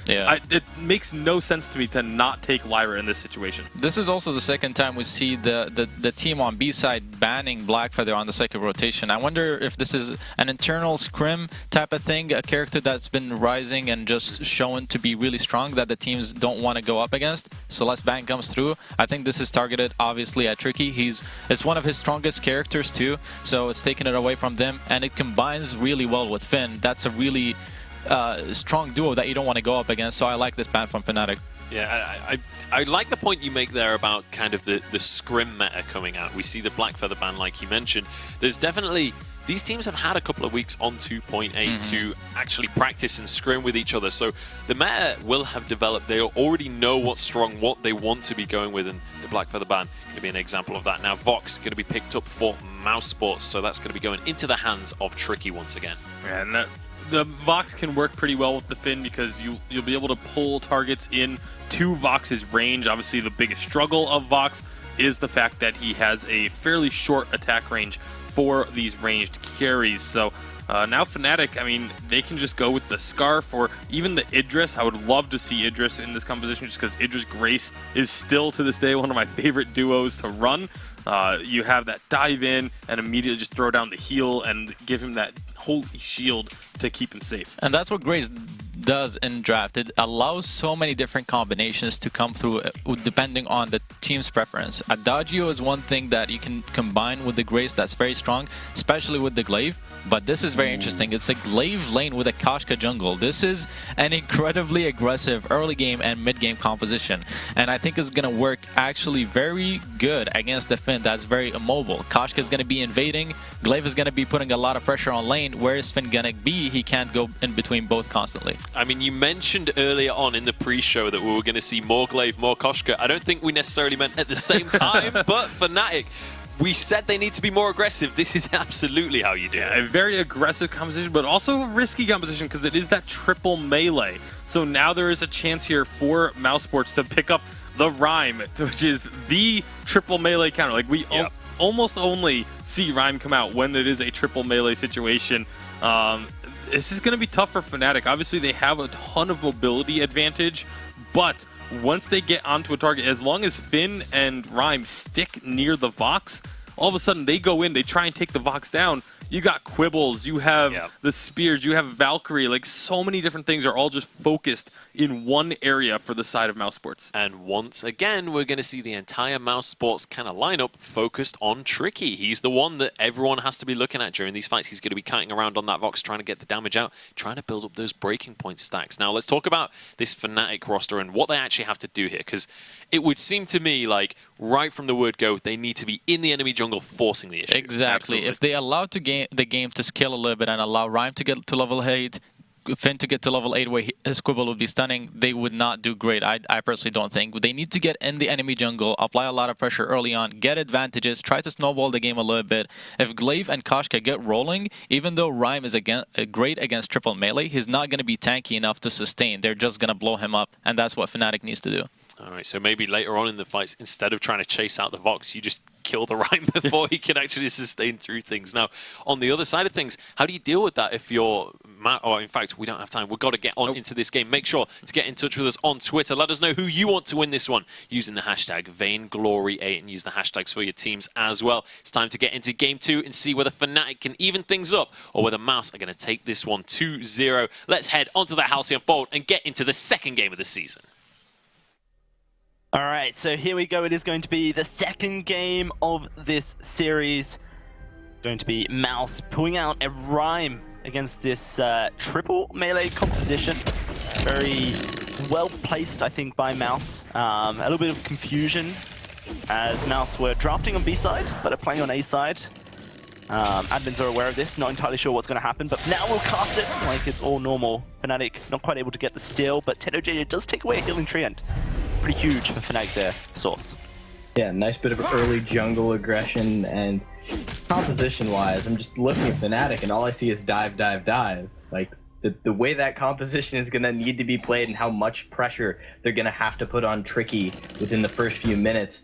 Yeah. It makes no sense to me to not take Lyra in this situation. This is also the second time we see the team on B side banning Blackfeather on the second rotation. I wonder if this is an internal scrim type of thing, a character that's been rising and just shown to be really strong that the teams don't want to go up against. So less ban comes through. I think this is targeted obviously at Tricky. It's one of his strongest characters too, so it's taking it away from them, and it combines really well with Finn. That's a really strong duo that you don't want to go up against, so I like this ban from Fnatic. Yeah, I like the point you make there about kind of the scrim meta coming out. We see the Blackfeather ban like you mentioned. There's definitely... These teams have had a couple of weeks on 2.8 to actually practice and scrim with each other, so the meta will have developed. They already know what's strong, what they want to be going with, and the Blackfeather ban going to be an example of that. Now Vox going to be picked up for Mousesports, so that's going to be going into the hands of Tricky once again. And the Vox can work pretty well with the Finn because you'll be able to pull targets in to Vox's range. Obviously, the biggest struggle of Vox is the fact that he has a fairly short attack range for these ranged carries. So now Fnatic, I mean, they can just go with the Scarf or even the Idris. I would love to see Idris in this composition just because Idris Grace is still to this day one of my favorite duos to run. You have that dive in and immediately just throw down the heal and give him that holy shield to keep him safe. And that's what Grace does in draft. It allows so many different combinations to come through depending on the team's preference. Adagio is one thing that you can combine with the Grace that's very strong, especially with the Glaive. But this is very interesting. It's a Glaive lane with a Koshka jungle. This is an incredibly aggressive early game and mid game composition. And I think it's going to work actually very good against the Finn that's very immobile. Koshka is going to be invading. Glaive is going to be putting a lot of pressure on lane. Where is Finn going to be? He can't go in between both constantly. I mean, you mentioned earlier on in the pre-show that we were going to see more Glaive, more Koshka. I don't think we necessarily meant at the same time, but Fnatic, we said they need to be more aggressive. This is absolutely how you do it. A very aggressive composition, but also a risky composition because it is that triple melee. So now there is a chance here for Mousesports to pick up the Rhyme, which is the triple melee counter. Like we almost only see Rhyme come out when it is a triple melee situation. This is going to be tough for Fnatic. Obviously, they have a ton of mobility advantage, but once they get onto a target, as long as Finn and Rhyme stick near the Vox, all of a sudden they go in, they try and take the Vox down. You got Quibbles, you have the Spears, you have Valkyrie, like so many different things are all just focused in one area for the side of Mousesports. And once again, we're going to see the entire Mousesports kind of lineup focused on Tricky. He's the one that everyone has to be looking at during these fights. He's going to be kiting around on that Vox, trying to get the damage out, trying to build up those breaking point stacks. Now, let's talk about this Fnatic roster and what they actually have to do here, because it would seem to me like right from the word go, they need to be in the enemy jungle forcing the issue. Exactly. Absolutely. If they allow the game to scale a little bit and allow Rhyme to get to level 8, Finn to get to level 8 where his Quibble would be stunning, they would not do great. I personally don't think. They need to get in the enemy jungle, apply a lot of pressure early on, get advantages, try to snowball the game a little bit. If Glaive and Koshka get rolling, even though Rhyme is great against triple melee, he's not going to be tanky enough to sustain. They're just going to blow him up, and that's what Fnatic needs to do. All right, so maybe later on in the fights, instead of trying to chase out the Vox, you just kill the Rhyme before he can actually sustain through things. Now, on the other side of things, how do you deal with that if you're... Or in fact, we don't have time. We've got to get on into this game. Make sure to get in touch with us on Twitter. Let us know who you want to win this one using the hashtag Vainglory8 and use the hashtags for your teams as well. It's time to get into Game 2 and see whether Fnatic can even things up or whether Mouse are going to take this one 2-0. Let's head onto the Halcyon Fold and get into the second game of the season. All right, so here we go. It is going to be the second game of this series. Going to be Mouse pulling out a Rhyme against this triple melee composition. Very well placed, I think, by Mouse. A little bit of confusion as Mouse were drafting on B side, but are playing on A side. Admins are aware of this, not entirely sure what's going to happen, but now we'll cast it like it's all normal. Fnatic not quite able to get the steal, but TennoJJ does take away a healing treant. Pretty huge for Fnatic there, Source. Yeah, nice bit of early jungle aggression, and composition-wise, I'm just looking at Fnatic and all I see is dive, dive, dive. Like, the way that composition is going to need to be played and how much pressure they're going to have to put on Tricky within the first few minutes.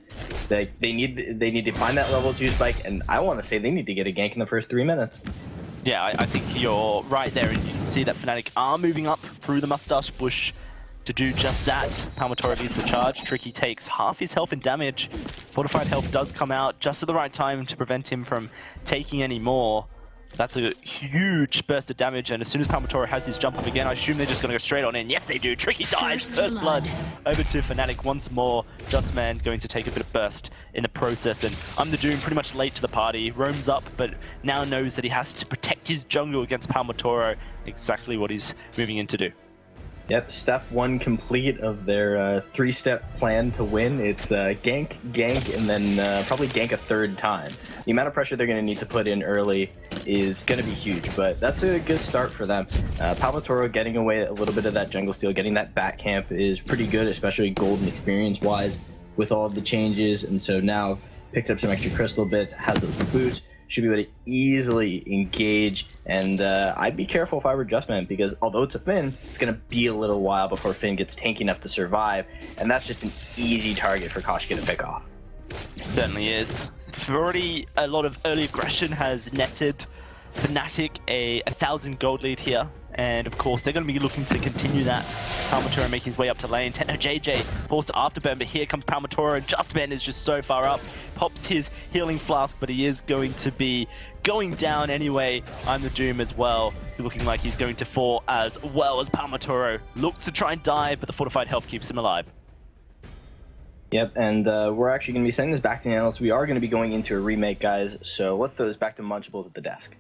They need to find that level 2 spike, and I want to say they need to get a gank in the first 3 minutes. Yeah, I think you're right there, and you can see that Fnatic are moving up through the mustache bush. to do just that. Palmatoro leads the charge. Tricky takes half his health and damage. Fortified health does come out just at the right time to prevent him from taking any more. That's a huge burst of damage, and as soon as Palmatoro has his jump up again, I assume they're just going to go straight on in. Yes, they do. Tricky dies. First blood over to Fnatic once more. Justman going to take a bit of burst in the process, and I'm the Doom pretty much late to the party. Roams up, but now knows that he has to protect his jungle against Palmatoro. Exactly what he's moving in to do. Yep, step one complete of their three-step plan to win. It's gank, and then probably gank a third time. The amount of pressure they're going to need to put in early is going to be huge, but that's a good start for them. Palmatoro getting away a little bit of that jungle steal, getting that back camp is pretty good, especially golden experience-wise with all of the changes, and so now picks up some extra crystal bits, has those boots, should be able to easily engage, and I'd be careful if I were Justman, because although it's a Finn, it's going to be a little while before Finn gets tanky enough to survive, and that's just an easy target for Koshka to pick off. Certainly is. Already a lot of early aggression has netted Fnatic a 1,000 gold lead here, and of course they're going to be looking to continue that. Palmatoro making his way up to lane. Techno JJ forced to afterburn, but here comes Palmatoro, and Justman is just so far up. Pops his healing flask, but he is going to be going down anyway. I'm the Doom as well, looking like he's going to fall as well as Palmatoro. Looks to try and dive, but the fortified health keeps him alive. Yep, and we're actually going to be sending this back to the analysts. We are going to be going into a remake, guys, so let's throw this back to Munchables at the desk.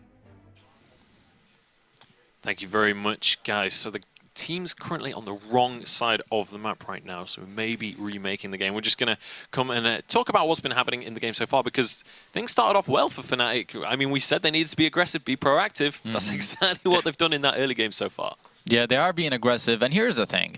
Thank you very much, guys. So the team's currently on the wrong side of the map right now, so we may be remaking the game. We're just going to come and talk about what's been happening in the game so far, because things started off well for Fnatic. I mean, we said they needed to be aggressive, be proactive. That's exactly what they've done in that early game so far. Yeah, they are being aggressive, and here's the thing.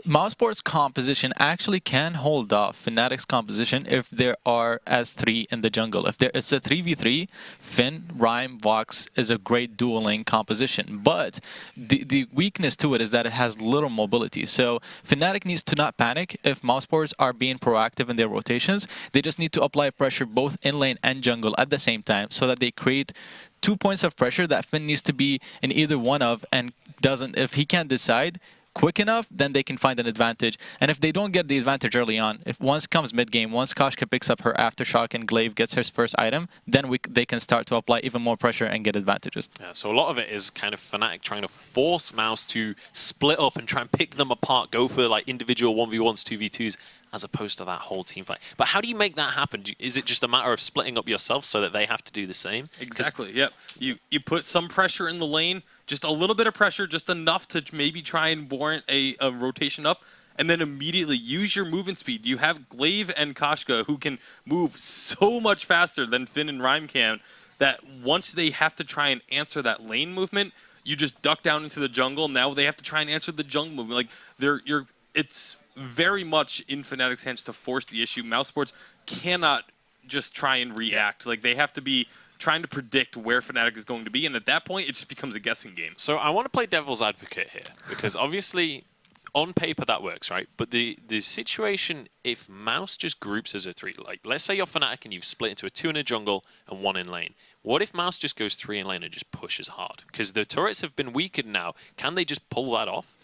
Mousesports' composition actually can hold off Fnatic's composition if there are as 3 in the jungle. If it's a 3v3, Finn, Rhyme, Vox is a great dueling composition, but the weakness to it is that it has little mobility. So Fnatic needs to not panic if Mousesports are being proactive in their rotations. They just need to apply pressure both in lane and jungle at the same time so that they create 2 points of pressure that Finn needs to be in either one of, and if he can't decide quick enough, then they can find an advantage. And if they don't get the advantage early on, if once comes mid-game, once Koshka picks up her Aftershock and Glaive gets her first item, then they can start to apply even more pressure and get advantages. Yeah, so a lot of it is kind of Fnatic trying to force Mouse to split up and try and pick them apart, go for like individual 1v1s, 2v2s, as opposed to that whole team fight. But how do you make that happen? Is it just a matter of splitting up yourself so that they have to do the same? Exactly, yep. You put some pressure in the lane, just a little bit of pressure, just enough to maybe try and warrant a rotation up, and then immediately use your movement speed. You have Glaive and Koshka who can move so much faster than Finn and Rhyme can, that once they have to try and answer that lane movement, you just duck down into the jungle. Now they have to try and answer the jungle movement. Like it's very much in Fnatic's hands to force the issue. Mousesports cannot just try and react. Like, they have to be trying to predict where Fnatic is going to be, and at that point, it just becomes a guessing game. So I want to play devil's advocate here, because obviously, on paper, that works, right? But the situation, if Mouse just groups as a 3, like, let's say you're Fnatic and you've split into a 2 in a jungle and 1 in lane. What if Mouse just goes 3 in lane and just pushes hard? Because the turrets have been weakened now. Can they just pull that off?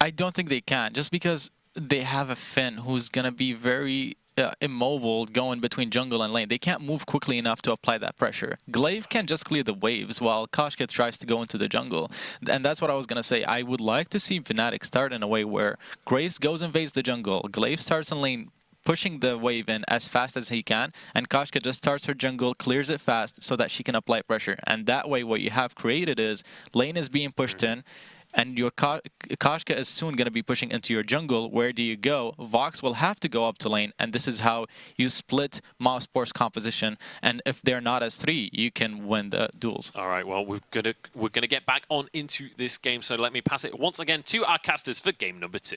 I don't think they can, just because they have a Finn who's going to be very immobile going between jungle and lane. They can't move quickly enough to apply that pressure. Glaive can just clear the waves while Koshka tries to go into the jungle. And that's what I was going to say. I would like to see Fnatic start in a way where Grace goes and invades the jungle. Glaive starts in lane, pushing the wave in as fast as he can, and Koshka just starts her jungle, clears it fast so that she can apply pressure. And that way what you have created is lane is being pushed in, and your Koshka is soon going to be pushing into your jungle. Where do you go? Vox will have to go up to lane, and this is how you split Mousesports composition. And if they're not as 3, you can win the duels. All right, well, we're gonna get back on into this game, so let me pass it once again to our casters for game number 2.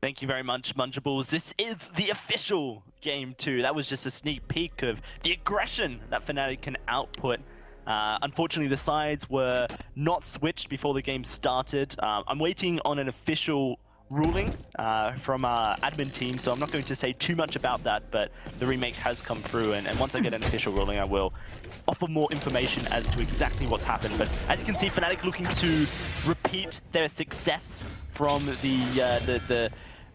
Thank you very much, Munchables. This is the official game 2. That was just a sneak peek of the aggression that Fnatic can output. Unfortunately, the sides were not switched before the game started. I'm waiting on an official ruling from our admin team, so I'm not going to say too much about that, but the remake has come through, and once I get an official ruling, I will offer more information as to exactly what's happened. But as you can see, Fnatic looking to repeat their success from the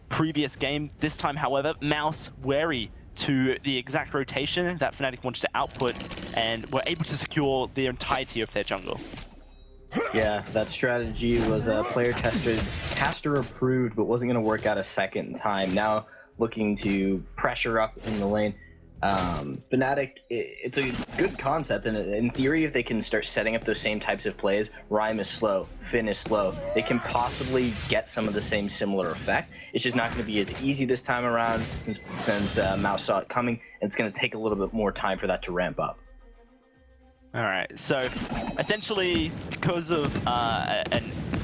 previous game. This time, however, Mouse wary to the exact rotation that Fnatic wanted to output, and were able to secure the entirety of their jungle. Yeah, that strategy was player tested, caster approved, but wasn't going to work out a second time. Now looking to pressure up in the lane. Fnatic, it's a good concept, and in theory, if they can start setting up those same types of plays, Rhyme is slow, Finn is slow, they can possibly get some of the same similar effect. It's just not going to be as easy this time around since Mouse saw it coming, and it's going to take a little bit more time for that to ramp up. All right, so essentially, because of an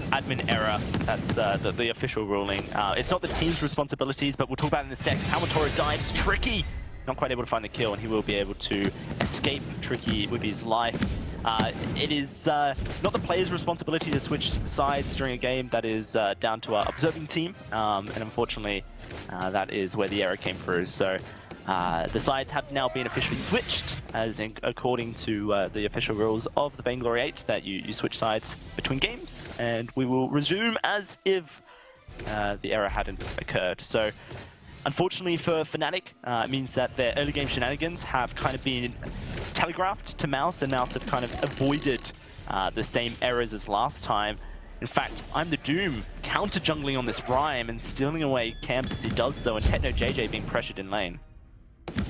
admin error, that's the official ruling. It's not the team's responsibilities, but we'll talk about it in a sec. Palmatora dives Tricky, not quite able to find the kill, and he will be able to escape Tricky with his life. It is not the player's responsibility to switch sides during a game. That is down to our observing team, and unfortunately, that is where the error came through. So the sides have now been officially switched, as according to the official rules of the Vainglory 8, that you switch sides between games, and we will resume as if the error hadn't occurred. So unfortunately for Fnatic, it means that their early game shenanigans have kind of been telegraphed to Mouse, and Mouse have kind of avoided the same errors as last time. In fact, I'm the Doom counter-jungling on this Rhyme and stealing away camps as he does so, and Techno JJ being pressured in lane.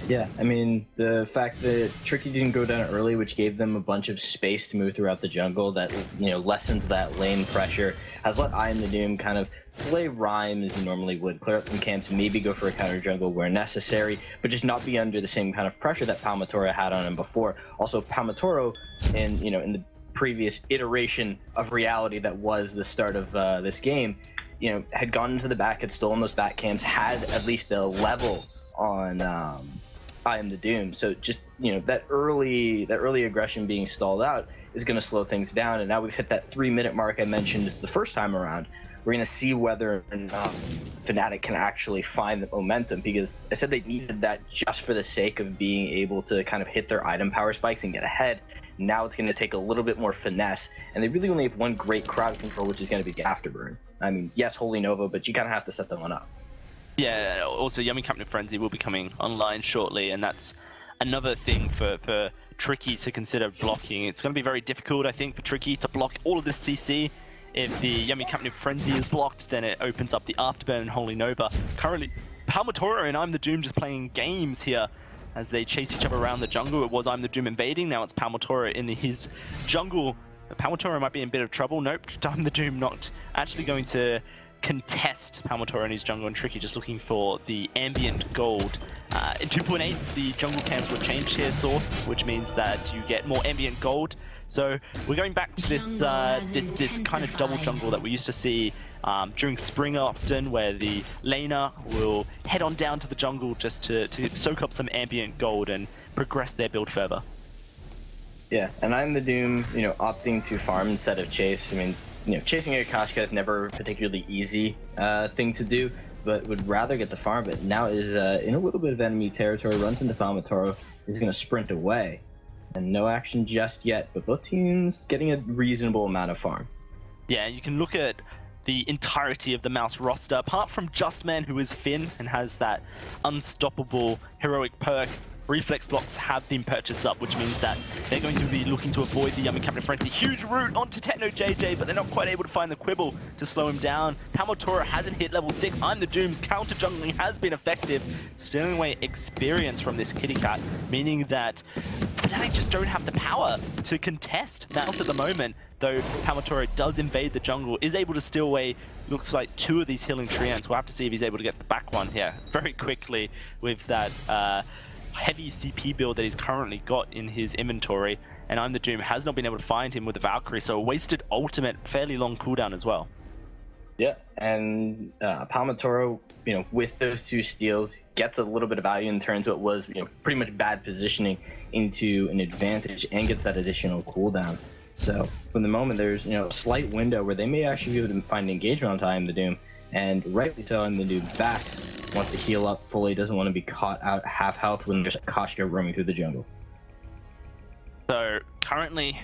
Yeah, I mean, the fact that Tricky didn't go down early, which gave them a bunch of space to move throughout the jungle, that, you know, lessened that lane pressure, has let I Am the Doom kind of play Rhyme as he normally would, clear out some camps, maybe go for a counter jungle where necessary, but just not be under the same kind of pressure that Palmatora had on him before. Also, Palmatora, in the previous iteration of reality that was the start of this game, had gone into the back, had stolen those back camps, had at least a level on I Am the Doom. So just that early aggression being stalled out is going to slow things down. And now we've hit that 3-minute mark I mentioned the first time around. We're going to see whether or not Fnatic can actually find the momentum, because I said they needed that just for the sake of being able to kind of hit their item power spikes and get ahead. Now it's going to take a little bit more finesse, and they really only have one great crowd control, which is going to be Afterburn. I mean, yes, Holy Nova, but you kind of have to set that one up. Yeah, also Yummy Captain Frenzy will be coming online shortly, and that's another thing for Tricky to consider blocking. It's going to be very difficult, I think, for Tricky to block all of this CC. If the Yummy Captain Frenzy is blocked, then it opens up the Afterburn and Holy Nova. Currently, Palmatora and I'm the Doom just playing games here as they chase each other around the jungle. It was I'm the Doom invading, now it's Palmatora in his jungle. Palmatora might be in a bit of trouble. Nope, I'm the Doom not actually going to contest Palmatora in his jungle, and Tricky just looking for the ambient gold. In 2.8, the jungle camps were changed here, Source, which means that you get more ambient gold. So we're going back to this this kind of double jungle that we used to see during spring often, where the laner will head on down to the jungle just to soak up some ambient gold and progress their build further. Yeah, and I'm the Doom, opting to farm instead of chase. I mean, chasing a Akashka is never a particularly easy thing to do, but would rather get the farm. But now is in a little bit of enemy territory, runs into Palmatora, is going to sprint away. And no action just yet, but both teams getting a reasonable amount of farm. Yeah, you can look at the entirety of the Mouse roster, apart from Justman, who is Finn and has that unstoppable heroic perk. Reflex blocks have been purchased up, which means that they're going to be looking to avoid the Yummy Captain Frenzy. Huge route onto Techno JJ, but they're not quite able to find the Quibble to slow him down. Palmatora hasn't hit level 6. I'm the Doom's counter jungling has been effective, stealing away experience from this kitty cat, meaning that Fnatic just don't have the power to contest Mouse at the moment, though Palmatora does invade the jungle, is able to steal away, looks like 2 of these healing treants. We'll have to see if he's able to get the back one here very quickly with that heavy CP build that he's currently got in his inventory, and I'm the Doom has not been able to find him with the Valkyrie, so a wasted ultimate, fairly long cooldown as well. Yeah, and Palmatora, with those 2 steals, gets a little bit of value and turns what was, pretty much bad positioning into an advantage and gets that additional cooldown. So from the moment, there's a slight window where they may actually be able to find engagement on time, the Doom. And rightly so, and the Doom backs, wants to heal up fully, doesn't want to be caught out half health when there's a Koshka roaming through the jungle. So currently,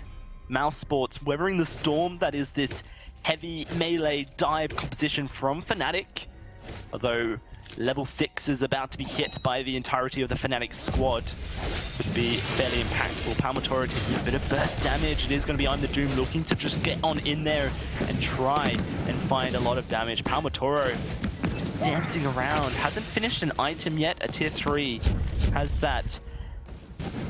Mousesports weathering the storm that is this heavy melee dive composition from Fnatic. Although level 6 is about to be hit by the entirety of the Fnatic squad, would be fairly impactful. Palmatoro taking a bit of burst damage. It is going to be I'm the Doom looking to just get on in there and try and find a lot of damage. Palmatoro just dancing around. Hasn't finished an item yet. A tier 3 has that.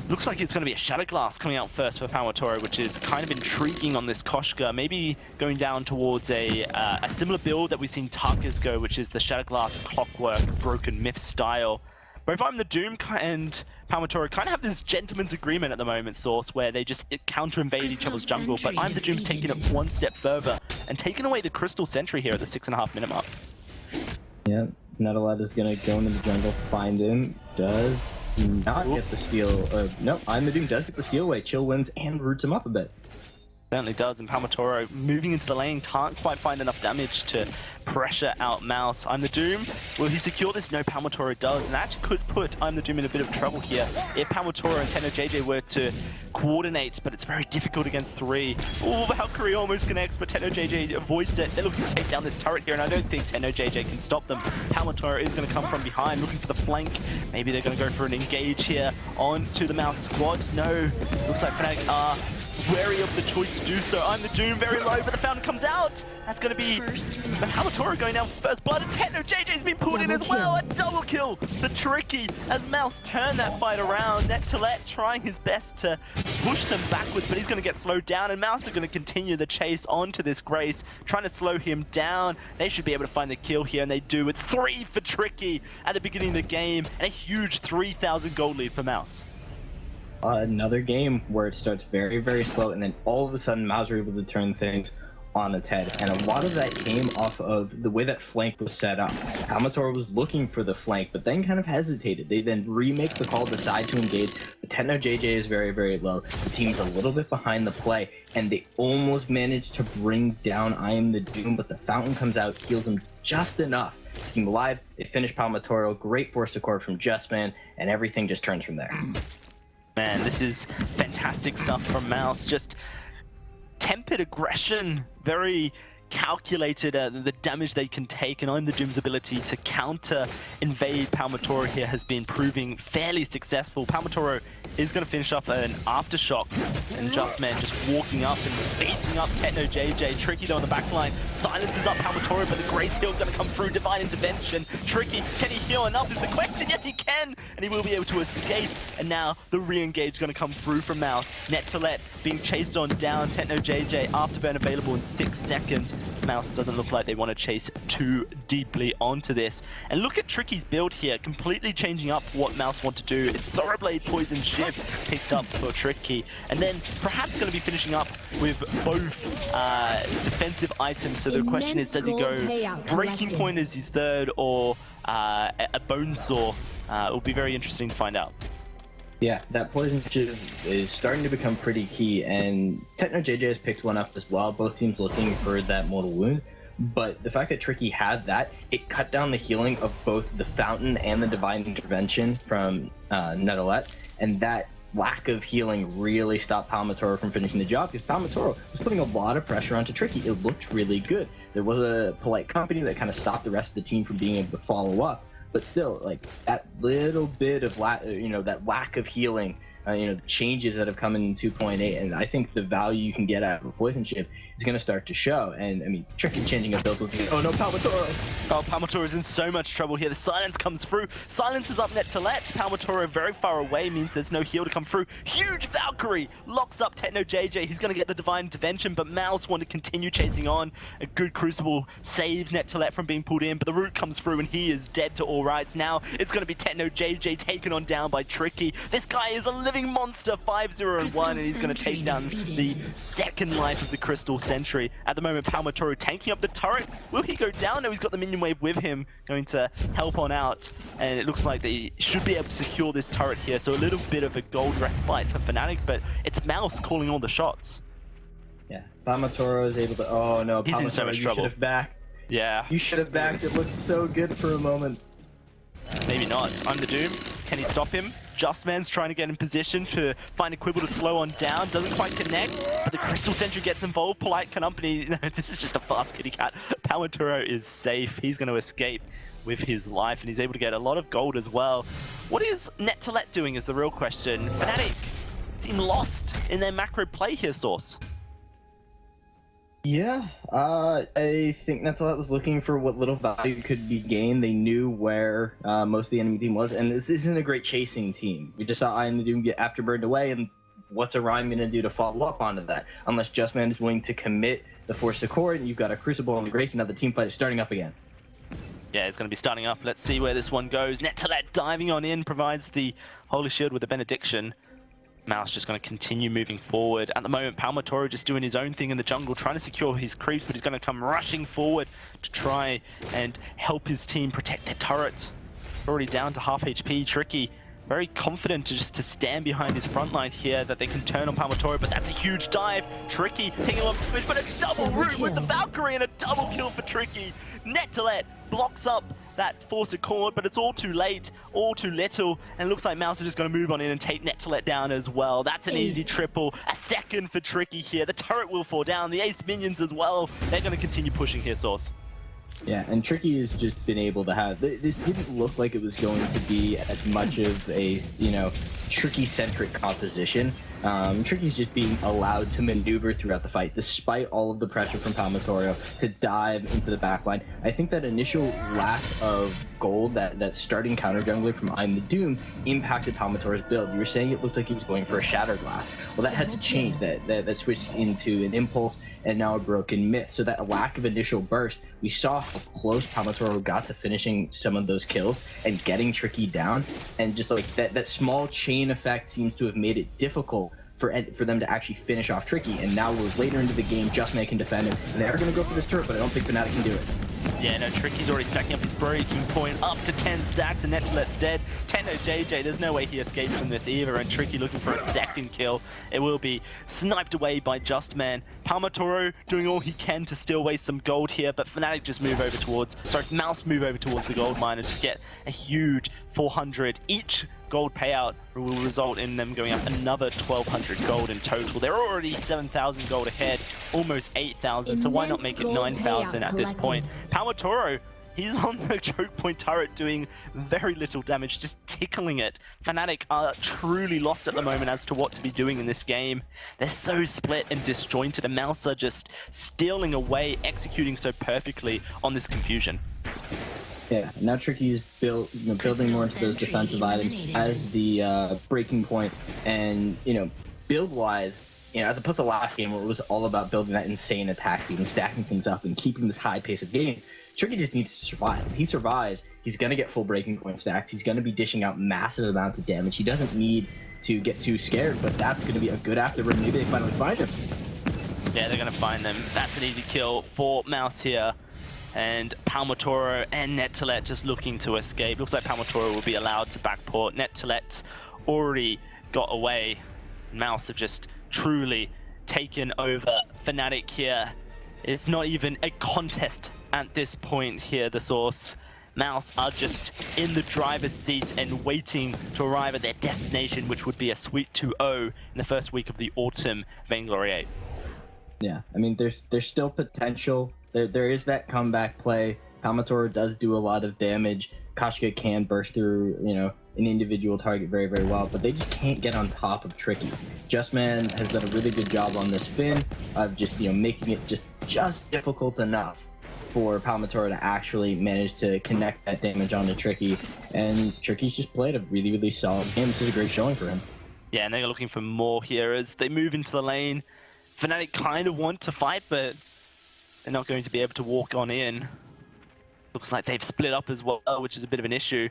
Looks like it's going to be a Shadow Glass coming out first for Palmatoro, which is kind of intriguing on this Koshka. Maybe going down towards a similar build that we've seen Tarkus go, which is the Shadow Glass, Clockwork, Broken Myth style. Both I'm the Doom and Palmatoro kind of have this gentleman's agreement at the moment, Source, where they just counter-invade each other's jungle, but I'm the Doom's taking it one step further and taking away the Crystal Sentry here at the 6.5 minute mark. Yeah, Natalet is going to go into the jungle, find him, does not get the steal. No, I'm the Doom does get the steal away. Chill wins and roots him up a bit. Certainly does, and Palmatoro moving into the lane can't quite find enough damage to pressure out Mouse. I'm the Doom. Will he secure this? No, Palmatoro does, and that actually could put I'm the Doom in a bit of trouble here if Palmatoro and TennoJJ were to coordinate, but it's very difficult against 3. Oh, Valkyrie almost connects, but TennoJJ avoids it. They're looking to take down this turret here, and I don't think TennoJJ can stop them. Palmatoro is going to come from behind, looking for the flank. Maybe they're going to go for an engage here onto the Mouse squad. No, looks like Fnatic are wary of the choice to do so. I'm the Doom, very low, but the fountain comes out. That's going to be Palmatoro going down for first blood, and TennoJJ's been pulled in as well. A double kill. The Tricky as Mouse turn that fight around. Netalet trying his best to push them backwards, but he's going to get slowed down, and Mouse are going to continue the chase onto this Grace, trying to slow him down. They should be able to find the kill here, and they do. It's 3 for Tricky at the beginning of the game, and a huge 3,000 gold lead for Mouse. Another game where it starts very, very slow, and then all of a sudden Mouse are able to turn things on its head. And a lot of that came off of the way that flank was set up. Palmatoro was looking for the flank, but then kind of hesitated. They then remake the call, decide to engage. But TennoJJ is very, very low. The team's a little bit behind the play, and they almost managed to bring down I Am the Doom, but the fountain comes out, heals him just enough. Keep him alive. They finish Palmatoro. Great force to core from Justman, and everything just turns from there. Man, this is fantastic stuff from Mouse. Just tempered aggression, very calculated the damage they can take, and I'm the Doom's ability to counter invade Palmatoro here has been proving fairly successful. Palmatoro is going to finish up an aftershock, and Justman just walking up and facing up TennoJJ. Tricky though on the back line, silences up Palmatoro, but the Grace heal going to come through. Divine intervention. Tricky, can he heal enough is the question. Yes, he can, and he will be able to escape. And now the re-engage going to come through from Mouse. Netalet being chased on down. TennoJJ afterburn available in 6 seconds. Mouse doesn't look like they want to chase too deeply onto this. And look at Tricky's build here, completely changing up what Mouse want to do. It's Sorablade Poison Shift picked up for Tricky. And then perhaps going to be finishing up with both defensive items. So the question is, does he go Breaking Point as his third, or a Bone Saw? It will be very interesting to find out. Yeah, that poison shift is starting to become pretty key, and TennoJJ has picked one up as well. Both teams looking for that mortal wound, but the fact that Tricky had that, it cut down the healing of both the fountain and the divine intervention from Netalet, and that lack of healing really stopped Palmatoro from finishing the job, because Palmatoro was putting a lot of pressure onto Tricky. It looked really good. There was a polite company that kind of stopped the rest of the team from being able to follow up. But still, like, that little bit of that lack of healing, changes that have come in 2.8, and I think the value you can get out of a poison shift is going to start to show. And I mean, Tricky changing a build will be, oh no, Palmatoro! Oh, Palmatoro is in so much trouble here. The silence comes through. Silence is up Netalet. Palmatoro very far away means there's no heal to come through. Huge Valkyrie locks up TennoJJ. He's going to get the divine intervention, but Mouse want to continue chasing on. A good Crucible saves Netalet from being pulled in, but the root comes through and he is dead to all rights. Now it's going to be TennoJJ taken on down by Tricky. This guy is a living monster, 5-0-1, and he's going to take down the second life of the Crystal Sentry. At the moment, Palmatoro tanking up the turret. Will he go down? No, he's got the minion wave with him, going to help on out, and it looks like they should be able to secure this turret here, so a little bit of a gold respite for Fnatic, but it's Mouse calling all the shots. Yeah, Palmatoro is able to, oh no, he's in so much trouble. You should have backed. Yeah. You should have backed. It looked so good for a moment. Maybe not. I'm the Doom. Can he stop him? Justman's trying to get in position to find a Quibble to slow on down. Doesn't quite connect, but the Crystal Sentry gets involved. Polite Company, this is just a fast kitty cat. Palmatoro is safe. He's going to escape with his life, and he's able to get a lot of gold as well. What is Net2Let doing is the real question. Fnatic seem lost in their macro play here, Source. Yeah, I think Net2Let was looking for what little value could be gained. They knew where most of the enemy team was, and this isn't a great chasing team. We just saw I and the Doom get afterburned away, and what's a Rhyme going to do to follow up onto that? Unless Justman is willing to commit the Force to Core, and you've got a Crucible and the Grace, and now the team fight is starting up again. Yeah, it's going to be starting up. Let's see where this one goes. Net2Let diving on in, provides the Holy Shield with the Benediction. Mouse just going to continue moving forward. At the moment, Palmatoro just doing his own thing in the jungle, trying to secure his creeps, but he's going to come rushing forward to try and help his team protect their turrets. Already down to half HP. Tricky, very confident to stand behind his front line here, that they can turn on Palmatoro, but that's a huge dive. Tricky taking a long switch, but a double root with the Valkyrie and a double kill for Tricky. Net2Let blocks up that Force Accord, but it's all too late, all too little, and it looks like Mouse are just going to move on in and take Net2Let down as well. That's an easy triple. A second for Tricky here. The turret will fall down. The Ace minions as well. They're going to continue pushing here, Source. Yeah, and Tricky has just been able to have... This didn't look like it was going to be as much of a, Tricky-centric composition. Tricky's just being allowed to maneuver throughout the fight, despite all of the pressure from Palmatoro to dive into the backline. I think that initial lack of gold, that starting counter jungler from I'm the Doom, impacted Palmatoro's build. You were saying it looked like he was going for a Shatter Glass. Well, that had to change. That switched into an Impulse and now a Broken Myth. So that lack of initial burst, we saw how close Palmatoro got to finishing some of those kills and getting Tricky down. And just like that small chain effect seems to have made it difficult for them to actually finish off Tricky. And now we're later into the game, Justman can defend him, and they're going to go for this turret, but I don't think Fnatic can do it. Yeah, no, Tricky's already stacking up his breaking point up to 10 stacks, and Net2Let's dead. Tenno JJ, there's no way he escapes from this either, and Tricky looking for a second kill. It will be sniped away by Justman. Palmatoro doing all he can to steal away some gold here, but Fnatic just move over towards, Mouse move over towards the gold mine and just get a huge 400 each gold payout will result in them going up another 1,200 gold in total. They're already 7,000 gold ahead, almost 8,000, so why not make it 9,000 at this point? Palmatoro, he's on the choke point turret doing very little damage, just tickling it. Fnatic are truly lost at the moment as to what to be doing in this game. They're so split and disjointed, and Mouse are just stealing away, executing so perfectly on this confusion. Yeah, now Tricky's building more into those defensive items as the breaking point, and build-wise, as opposed to last game where it was all about building that insane attack speed and stacking things up and keeping this high pace of game. Tricky just needs to survive. If he survives, he's gonna get full breaking point stacks. He's gonna be dishing out massive amounts of damage. He doesn't need to get too scared, but that's gonna be a good afterburn. Maybe they finally find him. Yeah, they're gonna find them. That's an easy kill for Mouse here. And Palmatoro and Net2Let just looking to escape. Looks like Palmatoro will be allowed to backport. Net2Let's already got away. Mouse have just truly taken over Fnatic here. It's not even a contest at this point here, the Source. Mouse are just in the driver's seat and waiting to arrive at their destination, which would be a Sweet 2-0 in the first week of the autumn Vainglory 8. Yeah, I mean, there's still potential. There is that comeback play. Palmatoro does do a lot of damage. Kashka can burst through, an individual target very, very well, but they just can't get on top of Tricky. Justman has done a really good job on this Finn of just, making it just difficult enough for Palmatoro to actually manage to connect that damage onto Tricky. And Tricky's just played a really, really solid game. This is a great showing for him. Yeah, and they're looking for more here as they move into the lane. Fnatic kind of want to fight, but they're not going to be able to walk on in. Looks like they've split up as well, which is a bit of an issue.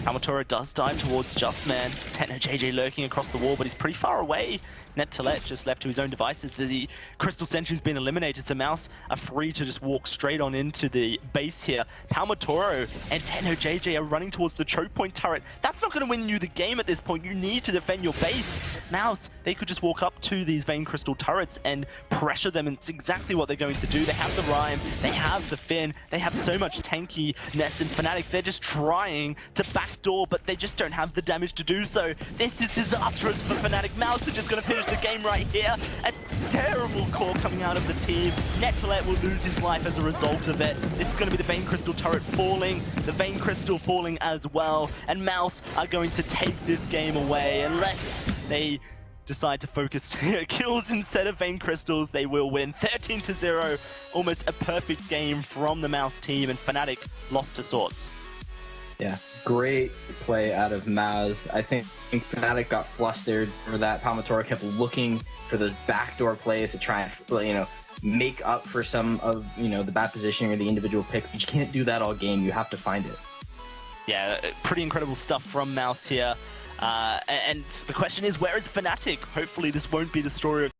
Palmatoro does dive towards Justman. Tenno JJ lurking across the wall, but he's pretty far away. Netilette just left to his own devices. The Crystal Sentry's been eliminated, so Mouse are free to just walk straight on into the base here. Palmatoro and Tenno JJ are running towards the choke point turret. That's not going to win you the game at this point. You need to defend your base. Mouse, they could just walk up to these Vayne Crystal turrets and pressure them, and it's exactly what they're going to do. They have the Rhyme, they have the Finn, they have so much tankiness, and Fnatic, they're just trying to backdoor, but they just don't have the damage to do so. This is disastrous for Fnatic. Mouse are just going to finish the game right here. A terrible call coming out of the team. Netilette will lose his life as a result of it. This is going to be the Vayne Crystal turret falling, the Vayne Crystal falling as well, and Mouse are going to take this game away unless they decide to focus kills instead of Vayne Crystals. They will win 13-0. Almost a perfect game from the Mouse team, and Fnatic lost to Swords. Yeah, great play out of Maz. I think Fnatic got flustered for that. Palmatoro kept looking for those backdoor plays to try and, make up for some of, the bad positioning or the individual pick. But you can't do that all game. You have to find it. Yeah, pretty incredible stuff from Mouse here. And the question is, where is Fnatic? Hopefully this won't be the story of